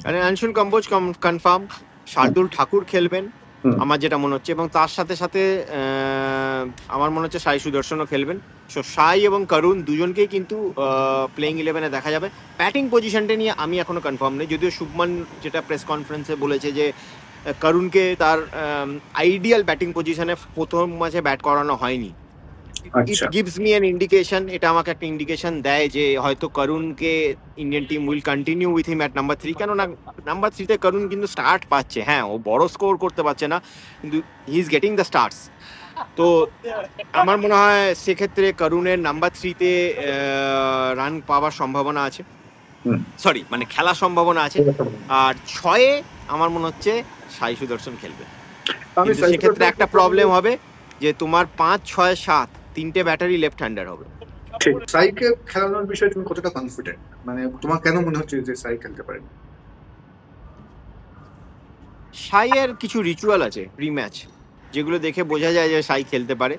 আর আনশুল কম্বোজ কনফার্ম, শার্দুল ঠাকুর খেলবেন হুম। আমার যেটা মনে হচ্ছে, এবং তার সাথে সাথে আমার মনে হচ্ছে সাই সুদর্শনও খেলবেন। সো সাই এবং করুণ দুজনকেই কিন্তু প্লেইং ইলেভেনে দেখা যাবে। ব্যাটিং পজিশনটা নিয়ে আমি এখনো কনফার্ম নেই, যদিও শুভমান যেটা প্রেস কনফারেন্সে বলেছে যে করুণকে তার আইডিয়াল ব্যাটিং পজিশনে প্রথম ম্যাচে ব্যাট করানো হয়নি। ইট আচ্ছা। গিভস মি অ্যান ইন্ডিকেশন, এটা আমাকে একটা ইন্ডিকেশন দেয় যে হয়তো করুণকে Indian team will continue with him at number 3, কেননা নাম্বার 3 তে করুণ কিন্তু স্টার্ট পাচ্ছে। হ্যাঁ, ও বড় স্কোর করতে পারছে না, কিন্তু he is getting the starts. তো আমার মনে হয় সেক্ষেত্রে করুণের নাম্বার 3 তে রান পাওয়ার সম্ভাবনা আছে, হুম। সরি মানে খেলার সম্ভাবনা আছে। আর 6-এ আমার মনে হচ্ছে সাই সুদর্শন খেলবে, আমি কিন্তু সাই সেক্ষেত্রে সুদর্শন একটা প্রবলেম হবে যে তোমার 5, 6, 7 তিনটে ব্যাটারি লেফট হ্যান্ডার হবে। ঠিক, সাইকে খেলানোর বিষয়ে তুমি কতটা কনফিডেন্ট, মানে তোমার কেন মনে হচ্ছে যে সাই খেলতে পারে? সাইয়ের কিছু রিচুয়াল আছে প্রি ম্যাচ, যেগুলো দেখে বোঝা যায় যে সাই খেলতে পারে।